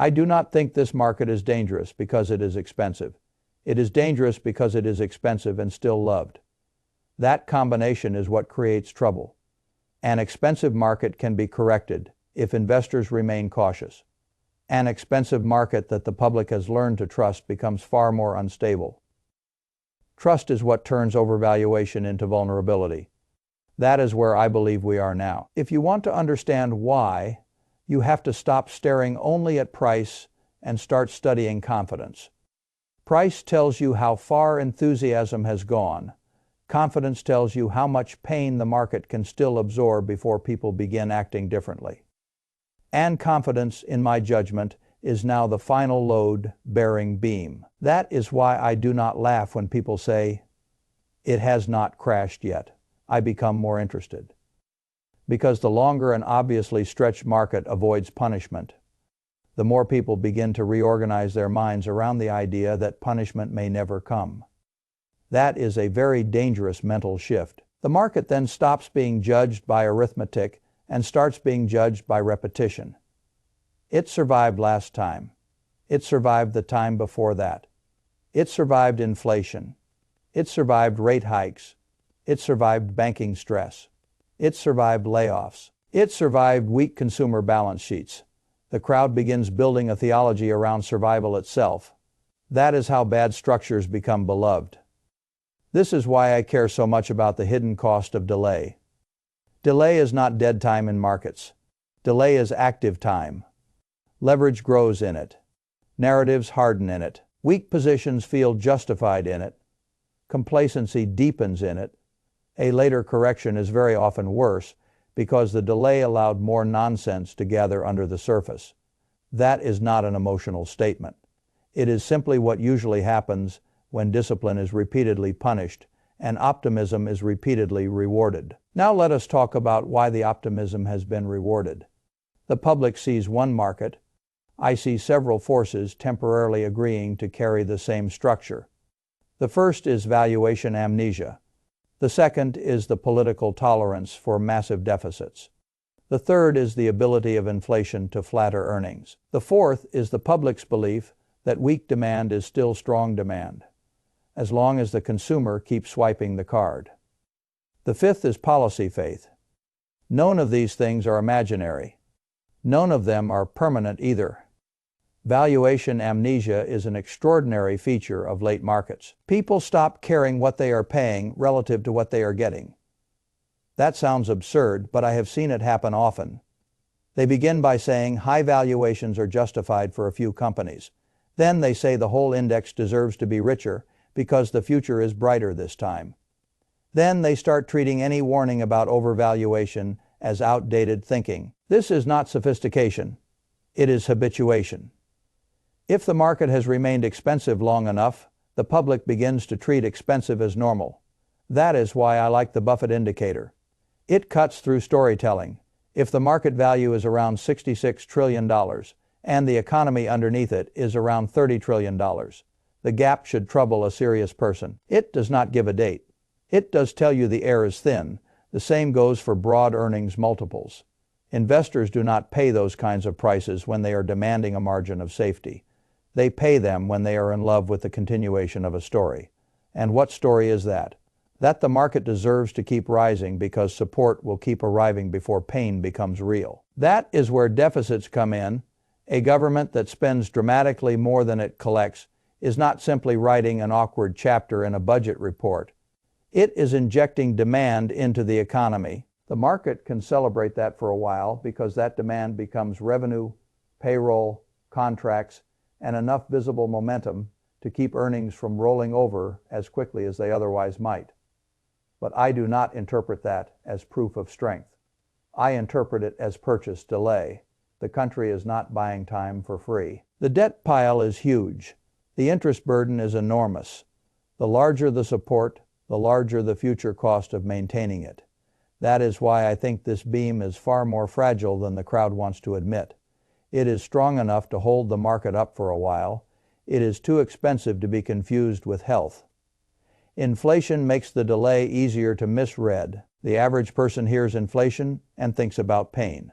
I do not think this market is dangerous because it is expensive. It is dangerous because it is expensive and still loved. That combination is what creates trouble. An expensive market can be corrected if investors remain cautious. An expensive market that the public has learned to trust becomes far more unstable. Trust is what turns overvaluation into vulnerability. That is where I believe we are now. If you want to understand why, you have to stop staring only at price and start studying confidence. Price tells you how far enthusiasm has gone. Confidence tells you how much pain the market can still absorb before people begin acting differently. And confidence, in my judgment, is now the final load-bearing beam. That is why I do not laugh when people say, "It has not crashed yet." I become more interested. Because the longer an obviously stretched market avoids punishment, the more people begin to reorganize their minds around the idea that punishment may never come. That is a very dangerous mental shift. The market then stops being judged by arithmetic and starts being judged by repetition. It survived last time. It survived the time before that. It survived inflation. It survived rate hikes. It survived banking stress. It survived layoffs. It survived weak consumer balance sheets. The crowd begins building a theology around survival itself. That is how bad structures become beloved. This is why I care so much about the hidden cost of delay. Delay is not dead time in markets. Delay is active time. Leverage grows in it. Narratives harden in it. Weak positions feel justified in it. Complacency deepens in it. A later correction is very often worse because the delay allowed more nonsense to gather under the surface. That is not an emotional statement. It is simply what usually happens when discipline is repeatedly punished and optimism is repeatedly rewarded. Now let us talk about why the optimism has been rewarded. The public sees one market. I see several forces temporarily agreeing to carry the same structure. The first is valuation amnesia. The second is the political tolerance for massive deficits. The third is the ability of inflation to flatter earnings. The fourth is the public's belief that weak demand is still strong demand, as long as the consumer keeps swiping the card. The fifth is policy faith. None of these things are imaginary. None of them are permanent either. Valuation amnesia is an extraordinary feature of late markets. People stop caring what they are paying relative to what they are getting. That sounds absurd, but I have seen it happen often. They begin by saying high valuations are justified for a few companies. Then they say the whole index deserves to be richer because the future is brighter this time. Then they start treating any warning about overvaluation as outdated thinking. This is not sophistication. It is habituation. If the market has remained expensive long enough, the public begins to treat expensive as normal. That is why I like the Buffett indicator. It cuts through storytelling. If the market value is around $66 trillion and the economy underneath it is around $30 trillion, the gap should trouble a serious person. It does not give a date. It does tell you the air is thin. The same goes for broad earnings multiples. Investors do not pay those kinds of prices when they are demanding a margin of safety. They pay them when they are in love with the continuation of a story. And what story is that? That the market deserves to keep rising because support will keep arriving before pain becomes real. That is where deficits come in. A government that spends dramatically more than it collects is not simply writing an awkward chapter in a budget report. It is injecting demand into the economy. The market can celebrate that for a while because that demand becomes revenue, payroll, contracts, and enough visible momentum to keep earnings from rolling over as quickly as they otherwise might. But I do not interpret that as proof of strength. I interpret it as purchase delay. The country is not buying time for free. The debt pile is huge. The interest burden is enormous. The larger the support, the larger the future cost of maintaining it. That is why I think this beam is far more fragile than the crowd wants to admit. It is strong enough to hold the market up for a while. It is too expensive to be confused with health. Inflation makes the delay easier to misread. The average person hears inflation and thinks about pain.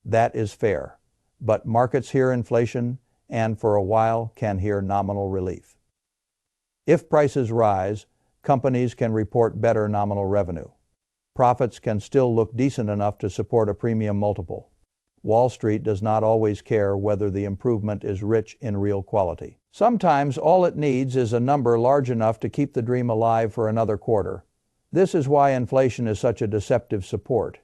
That is fair. but markets hear inflation and for a while can hear nominal relief. If prices rise, companies can report better nominal revenue. Profits can still look decent enough to support a premium multiple. Wall Street does not always care whether the improvement is rich in real quality. Sometimes all it needs is a number large enough to keep the dream alive for another quarter. This is why inflation is such a deceptive support.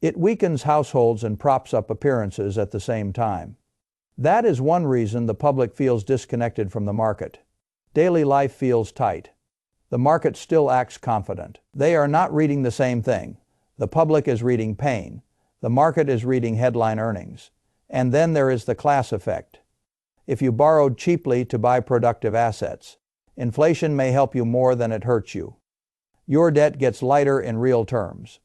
It weakens households and props up appearances at the same time. That is one reason the public feels disconnected from the market. Daily life feels tight. The market still acts confident. They are not reading the same thing. The public is reading pain. The market is reading headline earnings. And then there is the class effect. If you borrowed cheaply to buy productive assets, inflation may help you more than it hurts you. Your debt gets lighter in real terms.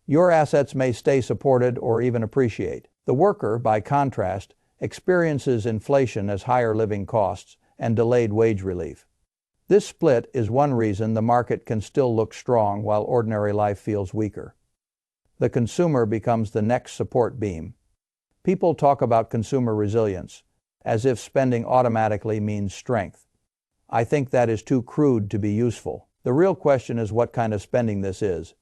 Your assets may stay supported or even appreciate. The worker, by contrast, experiences inflation as higher living costs and delayed wage relief. This split is one reason the market can still look strong while ordinary life feels weaker. The consumer becomes the next support beam. People talk about consumer resilience, as if spending automatically means strength. I think that is too crude to be useful. The real question is what kind of spending this is.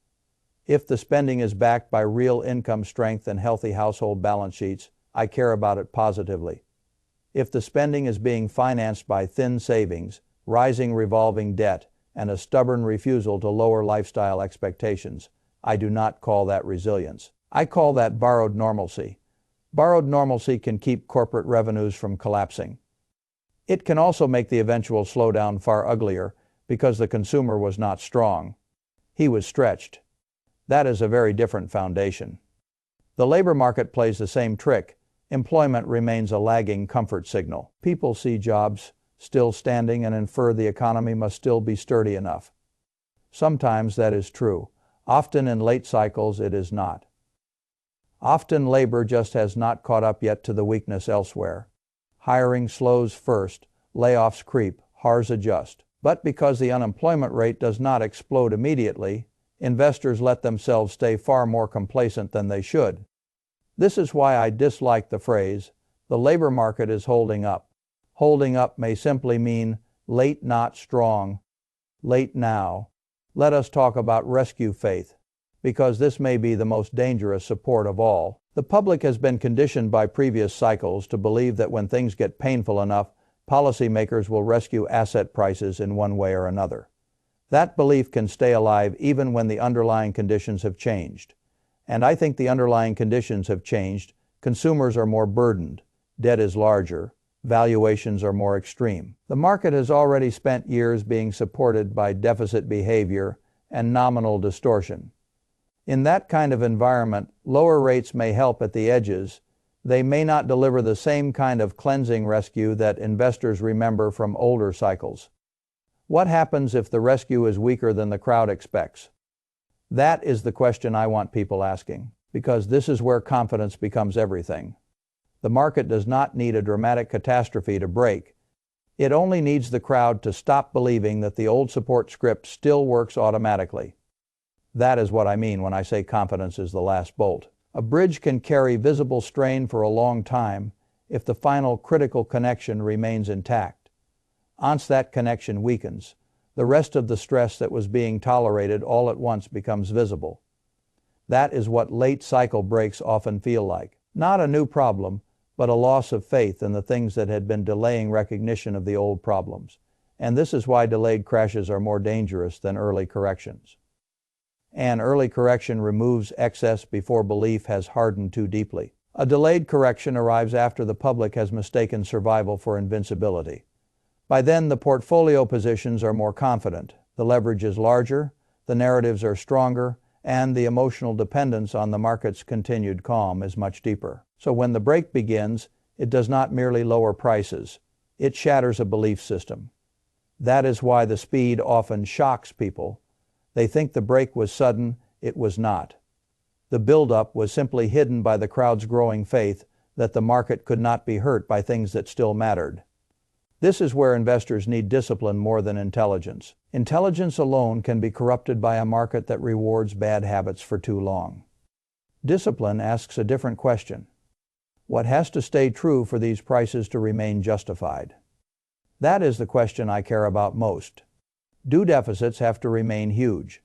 If the spending is backed by real income strength and healthy household balance sheets, I care about it positively. If the spending is being financed by thin savings, rising revolving debt, and a stubborn refusal to lower lifestyle expectations, I do not call that resilience. I call that borrowed normalcy. Borrowed normalcy can keep corporate revenues from collapsing. It can also make the eventual slowdown far uglier because the consumer was not strong. He was stretched. That is a very different foundation. The labor market plays the same trick. Employment remains a lagging comfort signal. People see jobs still standing and infer the economy must still be sturdy enough. Sometimes that is true. Often in late cycles it is not. Often labor just has not caught up yet to the weakness elsewhere. Hiring slows first, layoffs creep, HARs adjust. But because the unemployment rate does not explode immediately, investors let themselves stay far more complacent than they should. This is why I dislike the phrase, the labor market is holding up. Holding up may simply mean late not strong, late now. Let us talk about rescue faith, because this may be the most dangerous support of all. The public has been conditioned by previous cycles to believe that when things get painful enough, policymakers will rescue asset prices in one way or another. That belief can stay alive even when the underlying conditions have changed. And I think the underlying conditions have changed. Consumers are more burdened, debt is larger, valuations are more extreme. The market has already spent years being supported by deficit behavior and nominal distortion. In that kind of environment, lower rates may help at the edges. They may not deliver the same kind of cleansing rescue that investors remember from older cycles. What happens if the rescue is weaker than the crowd expects? That is the question I want people asking, because this is where confidence becomes everything. The market does not need a dramatic catastrophe to break. It only needs the crowd to stop believing that the old support script still works automatically. That is what I mean when I say confidence is the last bolt. A bridge can carry visible strain for a long time if the final critical connection remains intact. Once that connection weakens, the rest of the stress that was being tolerated all at once becomes visible. That is what late cycle breaks often feel like. Not a new problem, but a loss of faith in the things that had been delaying recognition of the old problems. And this is why delayed crashes are more dangerous than early corrections. An early correction removes excess before belief has hardened too deeply. A delayed correction arrives after the public has mistaken survival for invincibility. By then, the portfolio positions are more confident, the leverage is larger, the narratives are stronger, and the emotional dependence on the market's continued calm is much deeper. So when the break begins, it does not merely lower prices, it shatters a belief system. That is why the speed often shocks people. They think the break was sudden, it was not. The buildup was simply hidden by the crowd's growing faith that the market could not be hurt by things that still mattered. This is where investors need discipline more than intelligence. Intelligence alone can be corrupted by a market that rewards bad habits for too long. Discipline asks a different question. What has to stay true for these prices to remain justified? That is the question I care about most. Do deficits have to remain huge?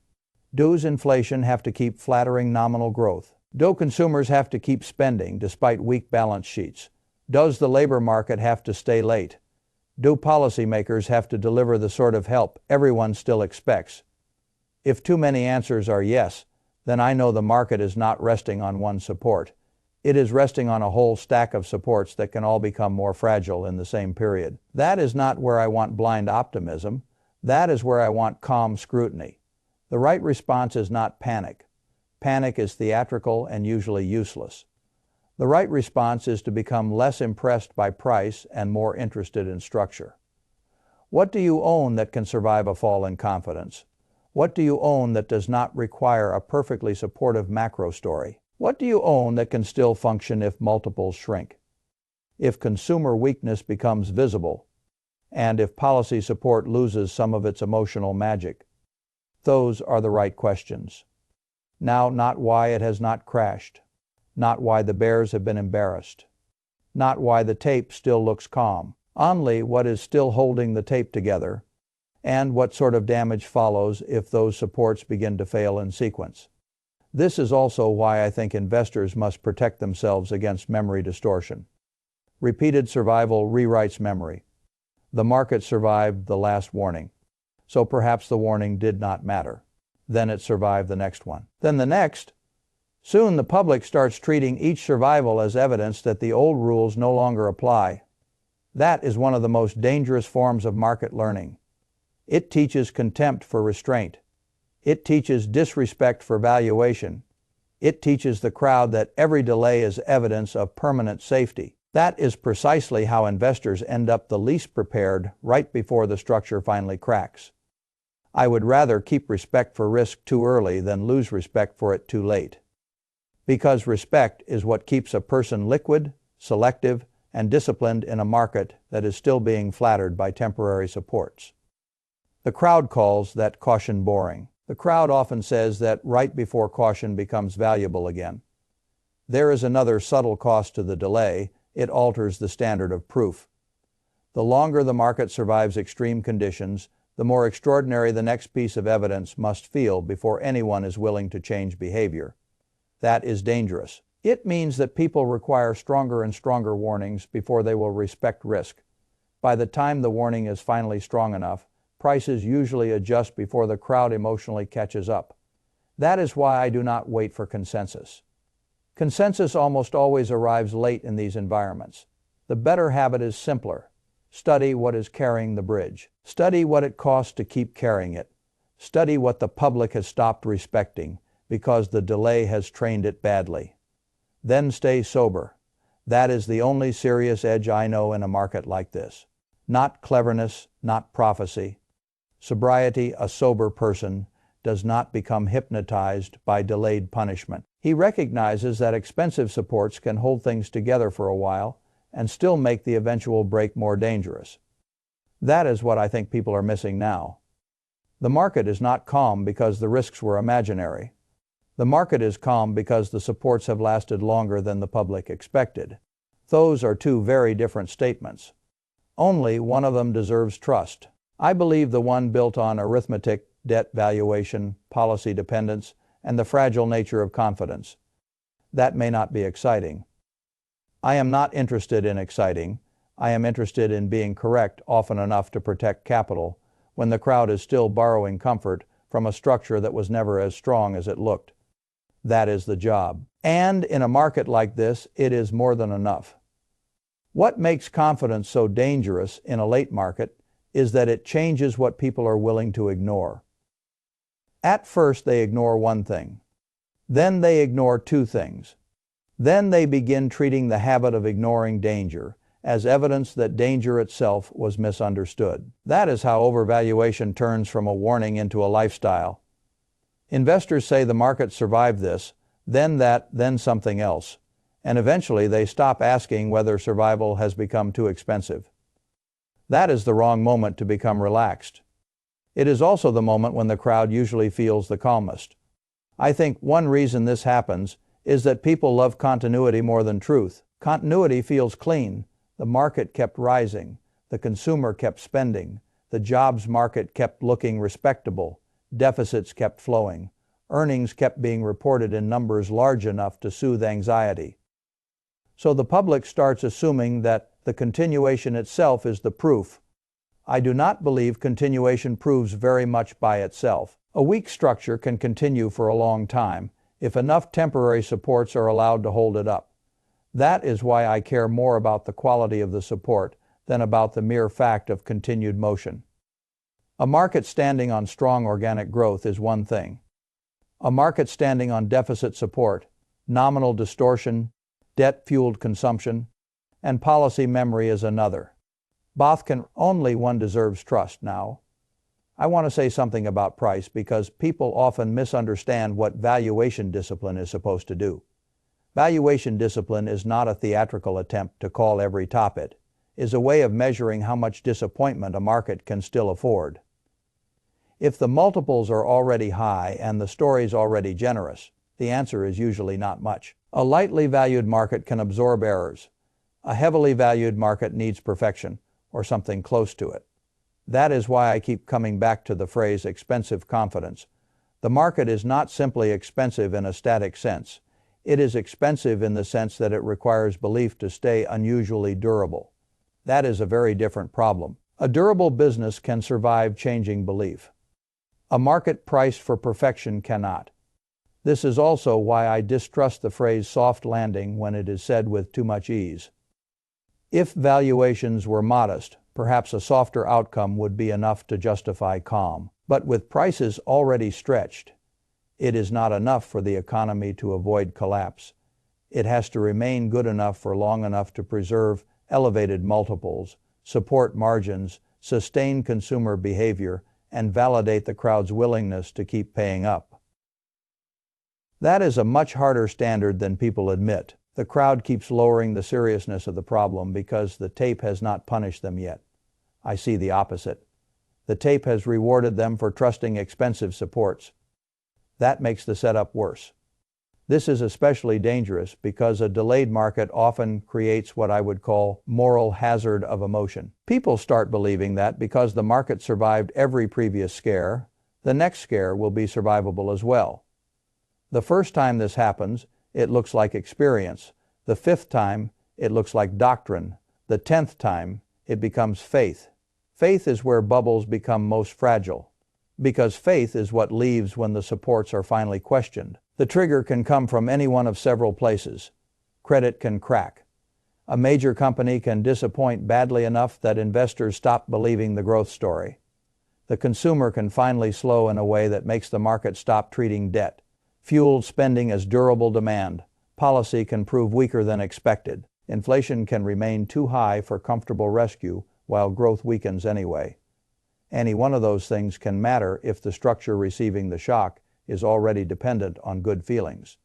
Does inflation have to keep flattering nominal growth? Do consumers have to keep spending despite weak balance sheets? Does the labor market have to stay late? Do policymakers have to deliver the sort of help everyone still expects? If too many answers are yes, then I know the market is not resting on one support. It is resting on a whole stack of supports that can all become more fragile in the same period. That is not where I want blind optimism. That is where I want calm scrutiny. The right response is not panic. Panic is theatrical and usually useless. The right response is to become less impressed by price and more interested in structure. What do you own that can survive a fall in confidence? What do you own that does not require a perfectly supportive macro story? What do you own that can still function if multiples shrink? If consumer weakness becomes visible, and if policy support loses some of its emotional magic? Those are the right questions. Now, not why it has not crashed, not why the bears have been embarrassed, not why the tape still looks calm, only what is still holding the tape together, and what sort of damage follows if those supports begin to fail in sequence. This is also why I think investors must protect themselves against memory distortion. Repeated survival rewrites memory. The market survived the last warning, so perhaps the warning did not matter. Then it survived the next one. Then the next. Soon the public starts treating each survival as evidence that the old rules no longer apply. That is one of the most dangerous forms of market learning. It teaches contempt for restraint. It teaches disrespect for valuation. It teaches the crowd that every delay is evidence of permanent safety. That is precisely how investors end up the least prepared right before the structure finally cracks. I would rather keep respect for risk too early than lose respect for it too late. Because respect is what keeps a person liquid, selective, and disciplined in a market that is still being flattered by temporary supports. The crowd calls that caution boring. The crowd often says that right before caution becomes valuable again. There is another subtle cost to the delay. It alters the standard of proof. The longer the market survives extreme conditions, the more extraordinary the next piece of evidence must feel before anyone is willing to change behavior. That is dangerous. It means that people require stronger and stronger warnings before they will respect risk. By the time the warning is finally strong enough, prices usually adjust before the crowd emotionally catches up. That is why I do not wait for consensus. Consensus almost always arrives late in these environments. The better habit is simpler. Study what is carrying the bridge. Study what it costs to keep carrying it. Study what the public has stopped respecting because the delay has trained it badly. Then stay sober. That is the only serious edge I know in a market like this. Not cleverness, not prophecy. Sobriety, a sober person, does not become hypnotized by delayed punishment. He recognizes that expensive supports can hold things together for a while and still make the eventual break more dangerous. That is what I think people are missing now. The market is not calm because the risks were imaginary. The market is calm because the supports have lasted longer than the public expected. Those are two very different statements. Only one of them deserves trust. I believe the one built on arithmetic, debt valuation, policy dependence, and the fragile nature of confidence. That may not be exciting. I am not interested in exciting. I am interested in being correct often enough to protect capital when the crowd is still borrowing comfort from a structure that was never as strong as it looked. That is the job. And in a market like this, it is more than enough. What makes confidence so dangerous in a late market is that it changes what people are willing to ignore. At first, they ignore one thing. Then they ignore two things. Then they begin treating the habit of ignoring danger as evidence that danger itself was misunderstood. That is how overvaluation turns from a warning into a lifestyle. Investors say the market survived this, then that, then something else, and eventually they stop asking whether survival has become too expensive. That is the wrong moment to become relaxed. It is also the moment when the crowd usually feels the calmest. I think one reason this happens is that people love continuity more than truth. Continuity feels clean. The market kept rising. The consumer kept spending. The jobs market kept looking respectable. Deficits kept flowing. Earnings kept being reported in numbers large enough to soothe anxiety. So the public starts assuming that the continuation itself is the proof. I do not believe continuation proves very much by itself. A weak structure can continue for a long time if enough temporary supports are allowed to hold it up. That is why I care more about the quality of the support than about the mere fact of continued motion. A market standing on strong organic growth is one thing. A market standing on deficit support, nominal distortion, debt-fueled consumption, and policy memory is another. Both can only one deserves trust now. I want to say something about price because people often misunderstand what valuation discipline is supposed to do. Valuation discipline is not a theatrical attempt to call every top it. It is a way of measuring how much disappointment a market can still afford. If the multiples are already high and the story's already generous, the answer is usually not much. A lightly valued market can absorb errors. A heavily valued market needs perfection, or something close to it. That is why I keep coming back to the phrase expensive confidence. The market is not simply expensive in a static sense. It is expensive in the sense that it requires belief to stay unusually durable. That is a very different problem. A durable business can survive changing belief. A market priced for perfection cannot. This is also why I distrust the phrase soft landing when it is said with too much ease. If valuations were modest, perhaps a softer outcome would be enough to justify calm. But with prices already stretched, it is not enough for the economy to avoid collapse. It has to remain good enough for long enough to preserve elevated multiples, support margins, sustain consumer behavior, and validate the crowd's willingness to keep paying up. That is a much harder standard than people admit. The crowd keeps lowering the seriousness of the problem because the tape has not punished them yet. I see the opposite. The tape has rewarded them for trusting expensive supports. That makes the setup worse. This is especially dangerous because a delayed market often creates what I would call moral hazard of emotion. People start believing that because the market survived every previous scare, the next scare will be survivable as well. The first time this happens, it looks like experience. The fifth time, it looks like doctrine. The 10th time, it becomes faith. Faith is where bubbles become most fragile, because faith is what leaves when the supports are finally questioned. The trigger can come from any one of several places. Credit can crack. A major company can disappoint badly enough that investors stop believing the growth story. The consumer can finally slow in a way that makes the market stop treating debt. Fueled spending as durable demand. Policy can prove weaker than expected. Inflation can remain too high for comfortable rescue while growth weakens anyway. Any one of those things can matter if the structure receiving the shock is already dependent on good feelings.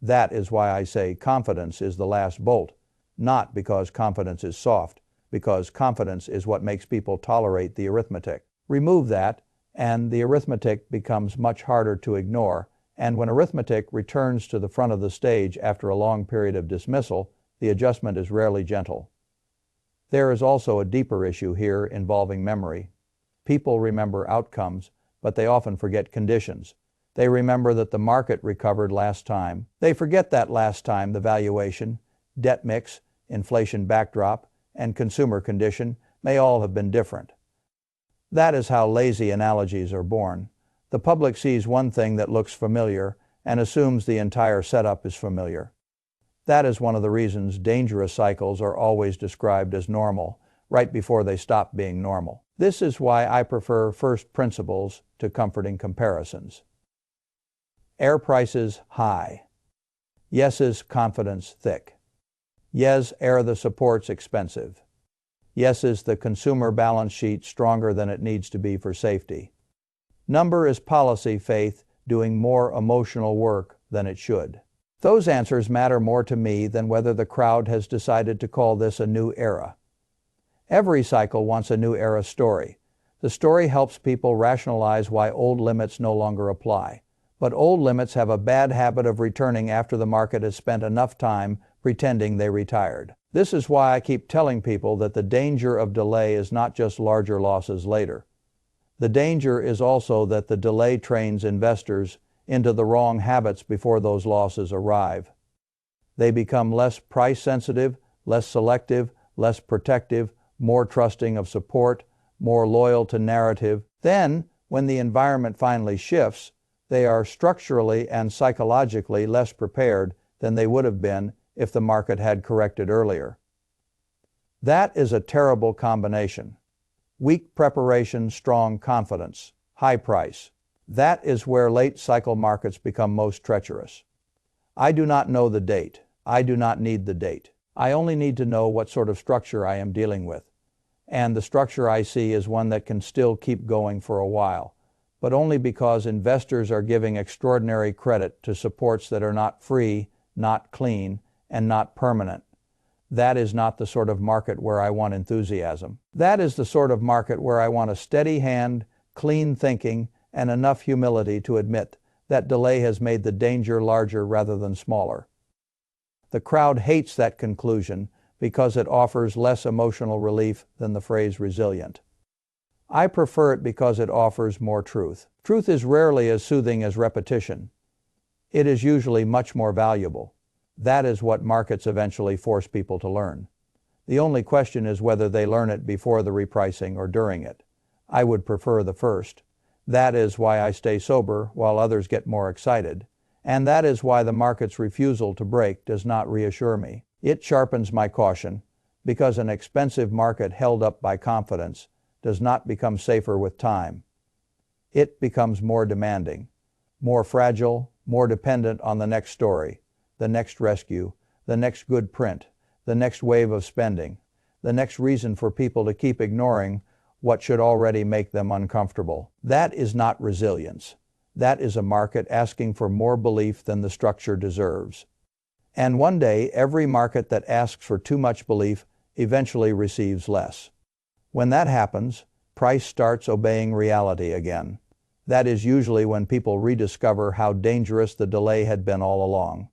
That is why I say confidence is the last bolt, not because confidence is soft, because confidence is what makes people tolerate the arithmetic. Remove that, and the arithmetic becomes much harder to ignore, and when arithmetic returns to the front of the stage after a long period of dismissal, the adjustment is rarely gentle. There is also a deeper issue here involving memory. People remember outcomes, but they often forget conditions. They remember that the market recovered last time. They forget that last time the valuation, debt mix, inflation backdrop, and consumer condition may all have been different. That is how lazy analogies are born. The public sees one thing that looks familiar and assumes the entire setup is familiar. That is one of the reasons dangerous cycles are always described as normal, right before they stop being normal. This is why I prefer first principles to comforting comparisons. Air prices high. Yes's confidence thick. Yes, air the supports expensive. Yes, is the consumer balance sheet stronger than it needs to be for safety. Number is policy faith doing more emotional work than it should. Those answers matter more to me than whether the crowd has decided to call this a new era. Every cycle wants a new era story. The story helps people rationalize why old limits no longer apply. But old limits have a bad habit of returning after the market has spent enough time pretending they retired. This is why I keep telling people that the danger of delay is not just larger losses later. The danger is also that the delay trains investors into the wrong habits before those losses arrive. They become less price sensitive, less selective, less protective, more trusting of support, more loyal to narrative. Then, when the environment finally shifts, they are structurally and psychologically less prepared than they would have been if the market had corrected earlier. That is a terrible combination. Weak preparation, strong confidence, high price. That is where late cycle markets become most treacherous. I do not know the date. I do not need the date. I only need to know what sort of structure I am dealing with. And the structure I see is one that can still keep going for a while, but only because investors are giving extraordinary credit to supports that are not free, not clean, and not permanent. That is not the sort of market where I want enthusiasm. That is the sort of market where I want a steady hand, clean thinking, and enough humility to admit that delay has made the danger larger rather than smaller. The crowd hates that conclusion because it offers less emotional relief than the phrase resilient. I prefer it because it offers more truth. Truth is rarely as soothing as repetition. It is usually much more valuable. That is what markets eventually force people to learn. The only question is whether they learn it before the repricing or during it. I would prefer the first. That is why I stay sober while others get more excited. And that is why the market's refusal to break does not reassure me. It sharpens my caution, because an expensive market held up by confidence does not become safer with time. It becomes more demanding, more fragile, more dependent on the next story, the next rescue, the next good print, the next wave of spending, the next reason for people to keep ignoring what should already make them uncomfortable. That is not resilience. That is a market asking for more belief than the structure deserves. And one day, every market that asks for too much belief eventually receives less. When that happens, price starts obeying reality again. That is usually when people rediscover how dangerous the delay had been all along.